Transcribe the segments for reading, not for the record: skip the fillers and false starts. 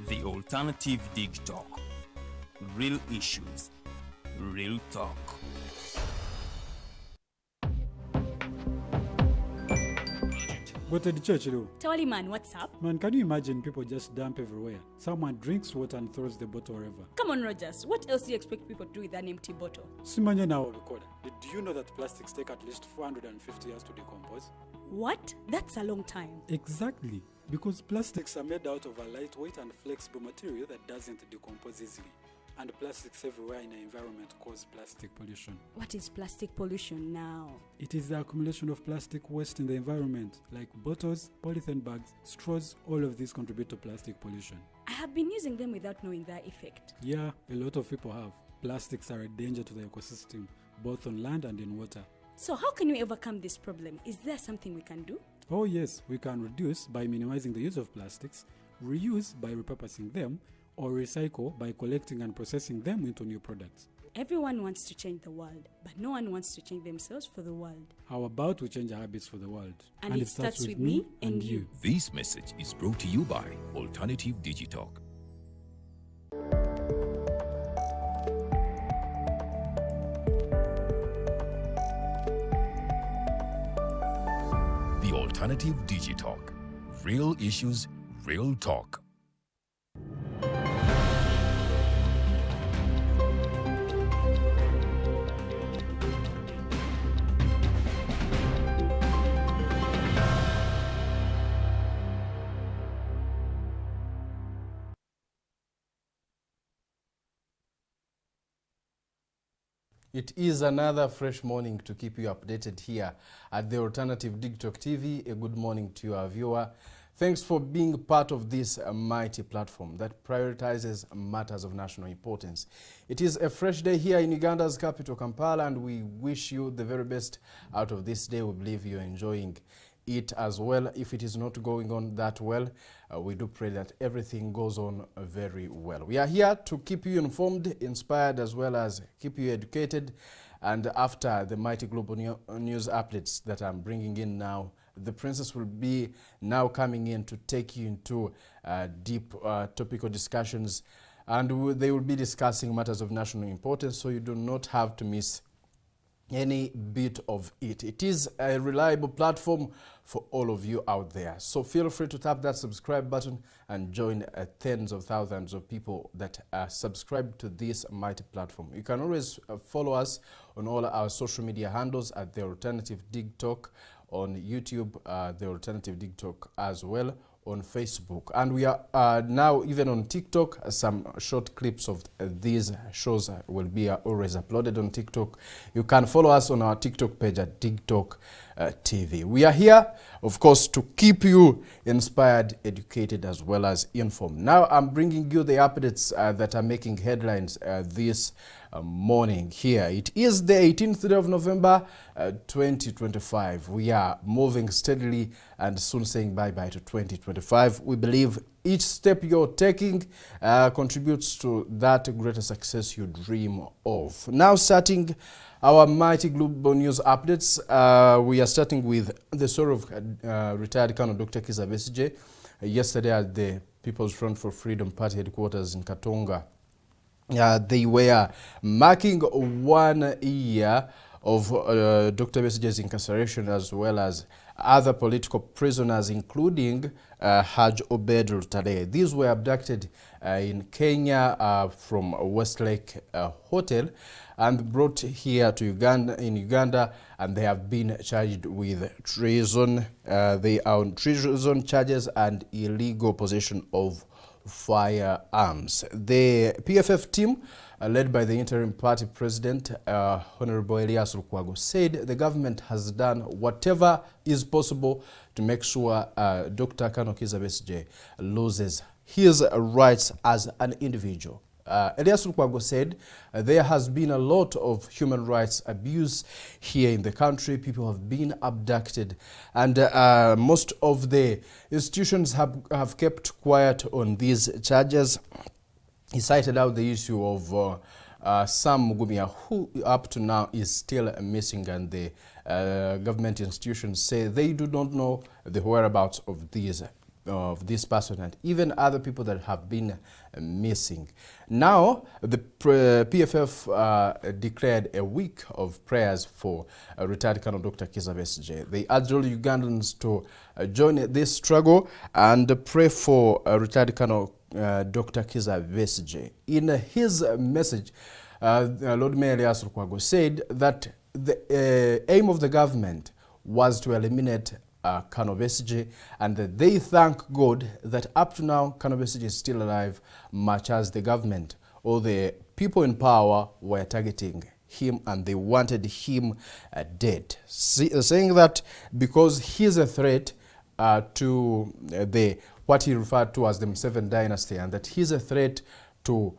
The Alternative Dig Talk. Real issues, real talk. But at the church, though. Tawali man, what's up? Man, can you imagine people just dump everywhere? Someone drinks water and throws the bottle wherever. Come on, Rogers. What else do you expect people to do with an empty bottle? Simanye now, Recorder. Did you know that plastics take at least 450 years to decompose? What? That's a long time. Exactly. Because plastics are made out of a lightweight and flexible material that doesn't decompose easily. And plastics everywhere in the environment cause plastic pollution. What is plastic pollution now? It is the accumulation of plastic waste in the environment, like bottles, polythene bags, straws. All of these contribute to plastic pollution. I have been using them without knowing their effect. Yeah, a lot of people have. Plastics are a danger to the ecosystem, both on land and in water. So how can we overcome this problem? Is there something we can do? Oh yes, we can reduce by minimizing the use of plastics, reuse by repurposing them, or recycle by collecting and processing them into new products. Everyone wants to change the world, but no one wants to change themselves for the world. How about we change our habits for the world? And it starts with me and you. This message is brought to you by Alternative Digitalk. The Alternative Digitalk. Real issues, real talk. It is another fresh morning to keep you updated here at the Alternative Digitalk TV. A good morning to our viewer. Thanks for being part of this mighty platform that prioritizes matters of national importance. It is a fresh day here in Uganda's capital, Kampala, and we wish you the very best out of this day. We believe you're enjoying it as well. If it is not going on that well, we do pray that everything goes on very well. We are here to keep you informed, inspired, as well as keep you educated. And after the mighty global news updates that I'm bringing in now, the princess will be now coming in to take you into deep topical discussions, and they will be discussing matters of national importance, so you do not have to miss any bit of it. It is a reliable platform for all of you out there. So feel free to tap that subscribe button and join tens of thousands of people that are subscribed to this mighty platform. You can always follow us on all our social media handles at The Alternative Digitalk, on YouTube, The Alternative Digitalk as well, on Facebook, and we are now even on TikTok. Some short clips of these shows will be always uploaded on TikTok. You can follow us on our TikTok page at Digitalk TV. We are here, of course, to keep you inspired, educated, as well as informed. Now I'm bringing you the updates that are making headlines this morning here. It is the 18th day of November 2025. We are moving steadily and soon saying bye-bye to 2025. We believe each step you're taking contributes to that greater success you dream of. Now starting our mighty global news updates, we are starting with the story of retired Colonel Dr. Kizza Besigye. Yesterday at the People's Front for Freedom Party headquarters in Katonga, they were marking 1 year of Dr. Besigye's incarceration, as well as other political prisoners, including Haj Obed Lutale. These were abducted in Kenya from Westlake Hotel and brought here to Uganda, and they have been charged with treason. They are on treason charges and illegal possession of firearms. The PFF team, led by the interim party president, Honorable Elias Lukwago, said the government has done whatever is possible to make sure Dr. Colonel Kizza Besigye loses his rights as an individual. Elias Lukwago said there has been a lot of human rights abuse here in the country. People have been abducted, and most of the institutions have kept quiet on these charges. He cited out the issue of Sam Mugumya, who up to now is still missing, and the government institutions say they do not know the whereabouts of these of this person and even other people that have been missing. Now, the PFF declared a week of prayers for retired Colonel Dr. Kizza Besigye. They urged all Ugandans to join this struggle and pray for retired Colonel Dr. Kizza Besigye. In his message, Lord Mayor Elias Lukwago said that the aim of the government was to eliminate Colonel Besigye, and that they thank God that up to now Colonel Besigye is still alive, much as the government or the people in power were targeting him and they wanted him dead. Saying that because he is a threat to what he referred to as the Museveni dynasty, and that he's a threat to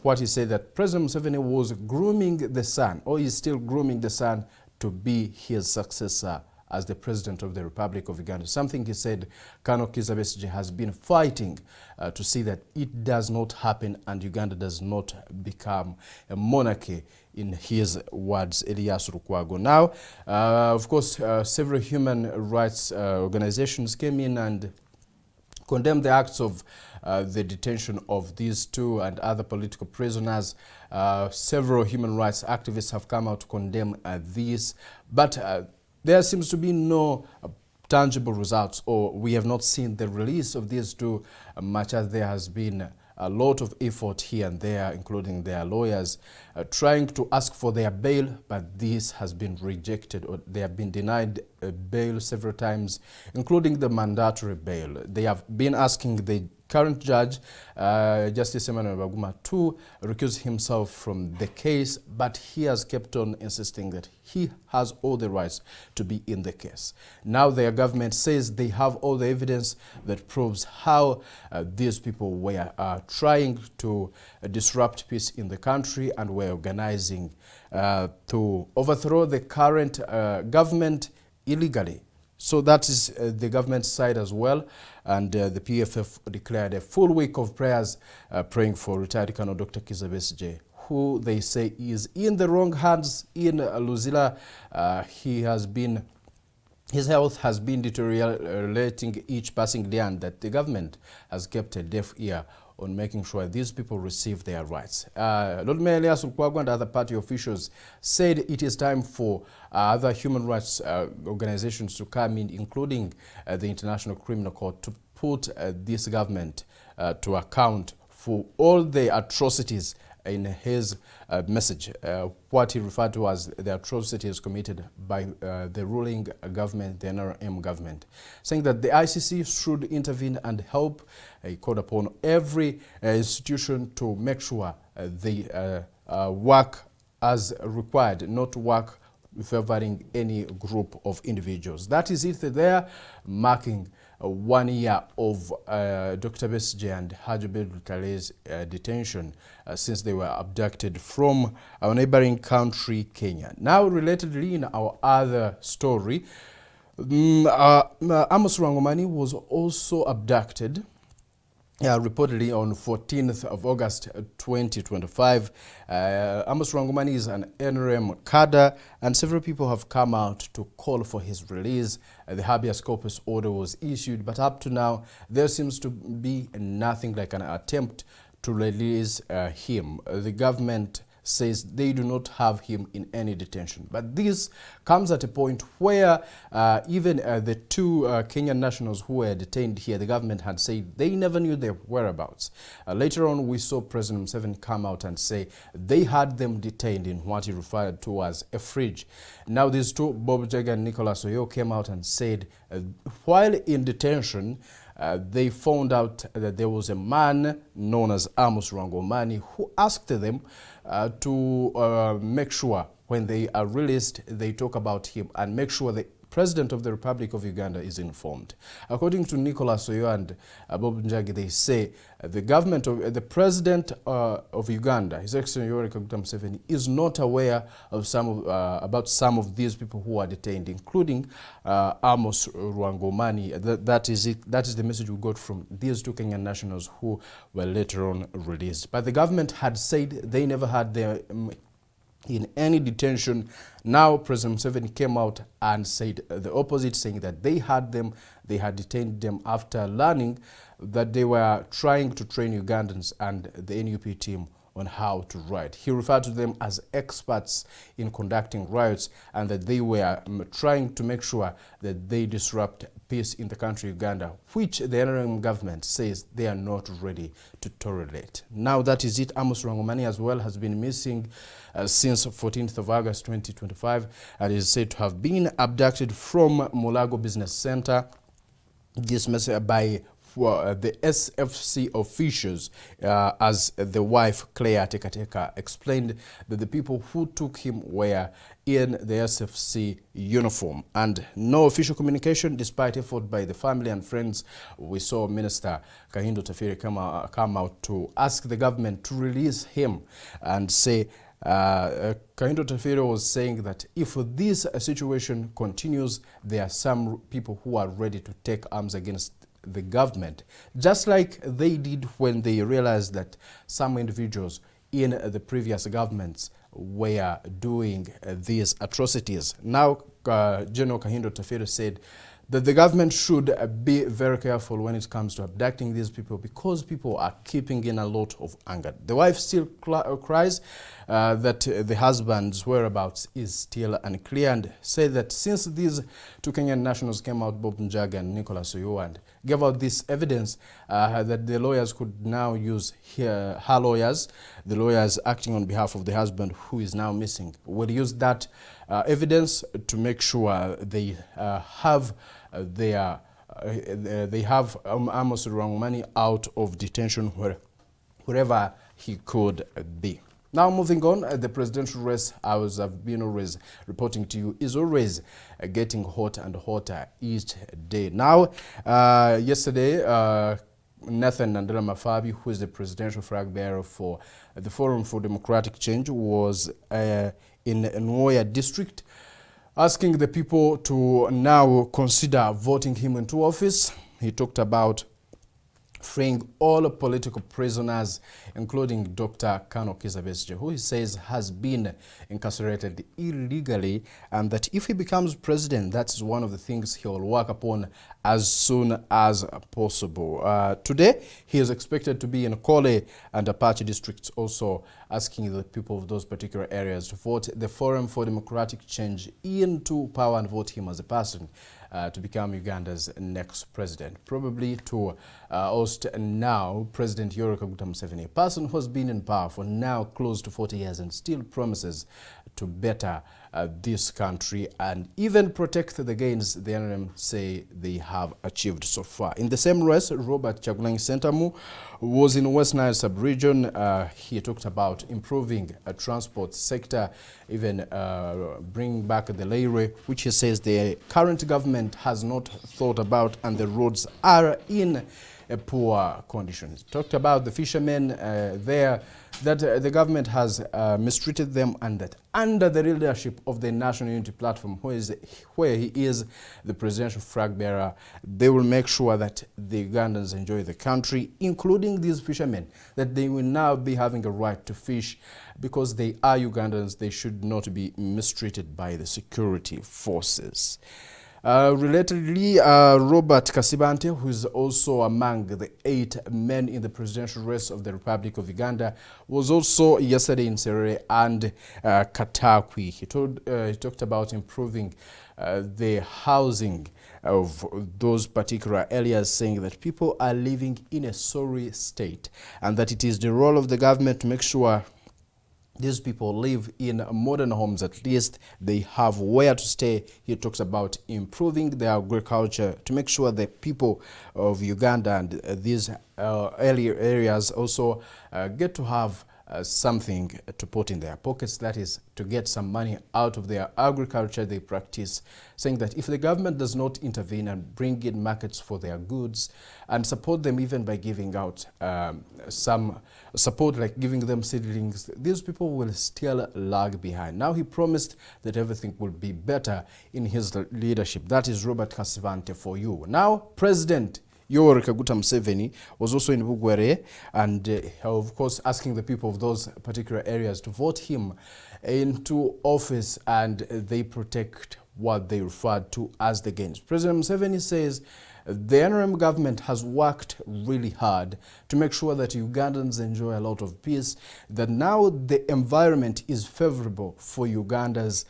what he said that President Museveni was grooming the son, or is still grooming the son to be his successor as the President of the Republic of Uganda. Something he said Colonel Kizza Besigye has been fighting to see that it does not happen and Uganda does not become a monarchy, in his words, Elias Lukwago. Now, of course, several human rights organizations came in and condemned the acts of the detention of these two and other political prisoners. Several human rights activists have come out to condemn this, but there seems to be no tangible results, or we have not seen the release of these two, much as there has been a lot of effort here and there, including their lawyers, trying to ask for their bail, but this has been rejected, or they have been denied bail several times, including the mandatory bail. They have been asking the current judge, Justice Emmanuel Baguma, to recuse himself from the case, but he has kept on insisting that he has all the rights to be in the case. Now their government says they have all the evidence that proves how these people were trying to disrupt peace in the country and were organizing to overthrow the current government illegally. So that is the government side as well. And the PFF declared a full week of prayers praying for retired Colonel Dr. Kizza Besigye, who they say is in the wrong hands in Luzira. His health has been deteriorating each passing day, and that the government has kept a deaf ear on making sure these people receive their rights. Lord Mayor Elias Lukwago and other party officials said it is time for other human rights organizations to come in, including the International Criminal Court, to put this government to account for all the atrocities in his message, what he referred to as the atrocities committed by the ruling government, the NRM government, saying that the ICC should intervene and help. He called upon every institution to make sure they work as required, not work favoring any group of individuals. That is it there, marking 1 year of Dr. Besigye and Hajobed Lutale's detention since they were abducted from our neighboring country, Kenya. Now, relatedly, in our other story, Amos Rwangomani was also abducted reportedly on 14th of August 2025. Amos Rwangomani is an NRM cadre, and several people have come out to call for his release. The habeas corpus order was issued, but up to now, there seems to be nothing like an attempt to release him. The government says they do not have him in any detention. But this comes at a point where even the two Kenyan nationals who were detained here, the government had said they never knew their whereabouts. Later on, we saw President Museveni come out and say they had them detained in what he referred to as a fridge. Now these two, Bobi and Nicholas Oyo, came out and said while in detention, they found out that there was a man known as Amos Rwangomani who asked them to make sure when they are released, they talk about him and make sure the President of the Republic of Uganda is informed. According to Nicholas Oyo and Bobi Njagi, they say the government of the President of Uganda, His Excellency Yoweri Kaguta Museveni, is not aware of about some of these people who are detained, including Amos Rwangomani. That is it. That is the message we got from these two Kenyan nationals who were later on released. But the government had said they never had their in any detention. Now President Museveni came out and said the opposite, saying that they had detained them after learning that they were trying to train Ugandans and the NUP team on how to riot. He referred to them as experts in conducting riots and that they were trying to make sure that they disrupt peace in the country Uganda, which the NRM government says they are not ready to tolerate. Now that is it. Amos Rwangomani as well has been missing since 14th of August 2025 and is said to have been abducted from Mulago Business Center. This message by the SFC officials, as the wife Claire Tekateka explained that the people who took him were in the SFC uniform, and no official communication despite effort by the family and friends. We saw Minister Kahindo Tafiri come out to ask the government to release him and say Kahindo Tafiri was saying that if this situation continues, there are some people who are ready to take arms against the government, just like they did when they realized that some individuals in the previous governments were doing these atrocities. Now, General Kahindo Tafiri said that the government should be very careful when it comes to abducting these people because people are keeping in a lot of anger. The wife still cries that the husband's whereabouts is still unclear and said that since these two Kenyan nationals came out, Bob Njaga and Nicholas Oyo, and gave out this evidence that the lawyers could now use her lawyers, the lawyers acting on behalf of the husband who is now missing, will use that evidence to make sure they have Amos Rwangomani out of detention wherever he could be. Now moving on, the presidential race, as I've been always reporting to you, is always getting hotter and hotter each day. Now, yesterday, Nathan Nandela Mafabi, who is the presidential flag bearer for the Forum for Democratic Change, was in Nkuulu district, asking the people to now consider voting him into office. He talked about freeing all political prisoners, including Dr. Kano Kizabesije, who he says has been incarcerated illegally, and that if he becomes president, that's one of the things he will work upon as soon as possible. Today, he is expected to be in Kole and Apache districts, also asking the people of those particular areas to vote the Forum for Democratic Change into power and vote him as a person to become Uganda's next president, probably to host now President Yoweri Kaguta Museveni, a person who has been in power for now close to 40 years and still promises to better this country and even protect the gains the NRM say they have achieved so far. In the same race, Robert Kyagulanyi Ssentamu was in West Nile sub-region. He talked about improving a transport sector, even bringing back the Leire, which he says the current government has not thought about, and the roads are in a poor condition. He talked about the fishermen there, that the government has mistreated them, and that under the leadership of the National Unity Platform, where he is the presidential flag bearer, they will make sure that the Ugandans enjoy the country, including these fishermen, that they will now be having a right to fish because they are Ugandans. They should not be mistreated by the security forces. Relatedly, Robert Kasibante, who is also among the 8 men in the presidential race of the Republic of Uganda, was also yesterday in Serere and Katakwi. He talked about improving the housing of those particular areas, saying that people are living in a sorry state and that it is the role of the government to make sure these people live in modern homes, at least they have where to stay. He talks about improving their agriculture to make sure the people of Uganda and these earlier areas also get to have something to put in their pockets, that is to get some money out of their agriculture they practice, saying that if the government does not intervene and bring in markets for their goods and support them even by giving out some support like giving them seedlings, these people will still lag behind. Now he promised that everything will be better in his leadership. That is Robert Kasivante for you. Now President Yoweri Kaguta Museveni was also in Bugwere and of course asking the people of those particular areas to vote him into office and they protect what they refer to as the gains. President Museveni says the NRM government has worked really hard to make sure that Ugandans enjoy a lot of peace, that now the environment is favorable for Uganda's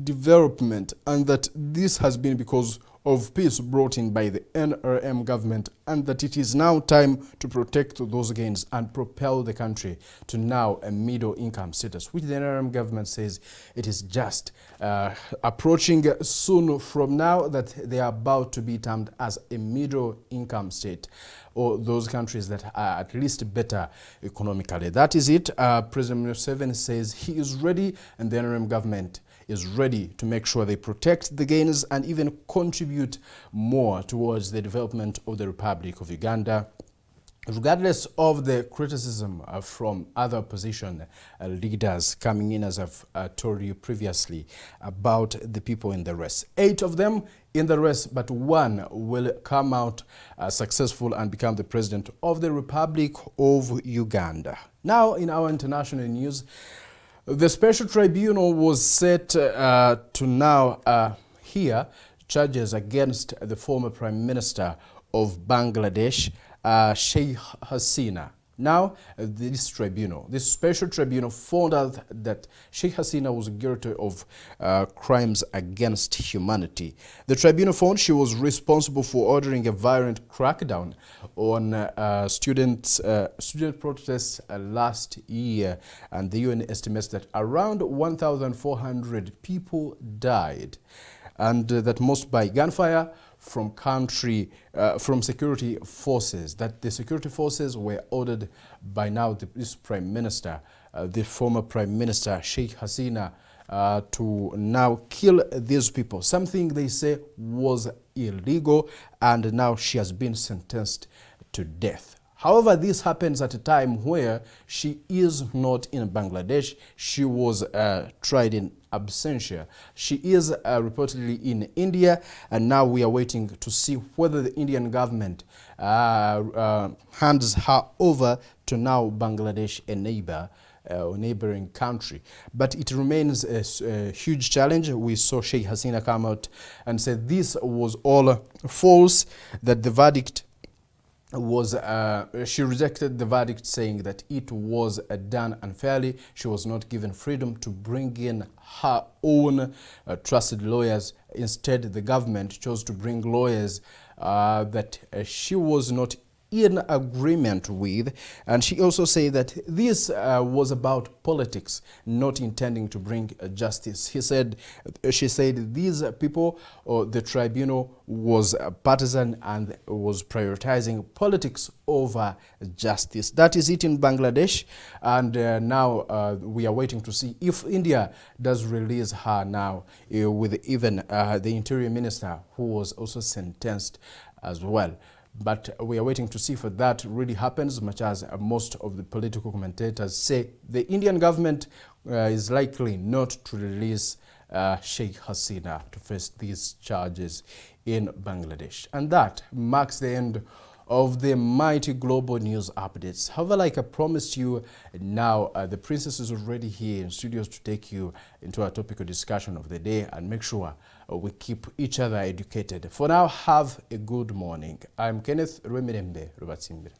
development, and that this has been because of peace brought in by the NRM government, and that it is now time to protect those gains and propel the country to now a middle income status, which the NRM government says it is just approaching soon from now, that they are about to be termed as a middle income state, or those countries that are at least better economically. That is it. President Museveni says he is ready, and the NRM government is ready to make sure they protect the gains and even contribute more towards the development of the Republic of Uganda, regardless of the criticism from other opposition leaders coming in, as I've told you previously, about the people in the race. 8 of them in the race, but 1 will come out successful and become the president of the Republic of Uganda. Now, in our international news, the special tribunal was set to now hear charges against the former Prime Minister of Bangladesh, Sheikh Hasina. Now, this special tribunal found out that Sheikh Hasina was guilty of crimes against humanity. The tribunal found she was responsible for ordering a violent crackdown on student protests last year, and the UN estimates that around 1,400 people died, and that most by gunfire from security forces, that the security forces were ordered by now this Prime Minister, the former Prime Minister Sheikh Hasina, to now kill these people, something they say was illegal, and now she has been sentenced to death. However, this happens at a time where she is not in Bangladesh. She was tried in absentia. She is reportedly in India, and now we are waiting to see whether the Indian government hands her over to now Bangladesh, a neighboring country. But it remains a huge challenge. We saw Sheikh Hasina come out and say this was all false, that the verdict was she rejected the verdict, saying that it was done unfairly. She was not given freedom to bring in her own trusted lawyers. Instead, the government chose to bring lawyers that she was not in agreement with, and she also said that this was about politics, not intending to bring justice. She said these people, or the tribunal, was partisan and was prioritizing politics over justice. That is it in Bangladesh, and now we are waiting to see if India does release her now, with even the Interior Minister, who was also sentenced as well. But we are waiting to see if that really happens, much as most of the political commentators say the Indian government is likely not to release Sheikh Hasina to face these charges in Bangladesh. And that marks the end of the mighty global news updates. However, like I promised you, now the princess is already here in studios to take you into our topical discussion of the day and make sure we keep each other educated. For now, have a good morning. I'm Kenneth Rwemirembe Rubatsimbira.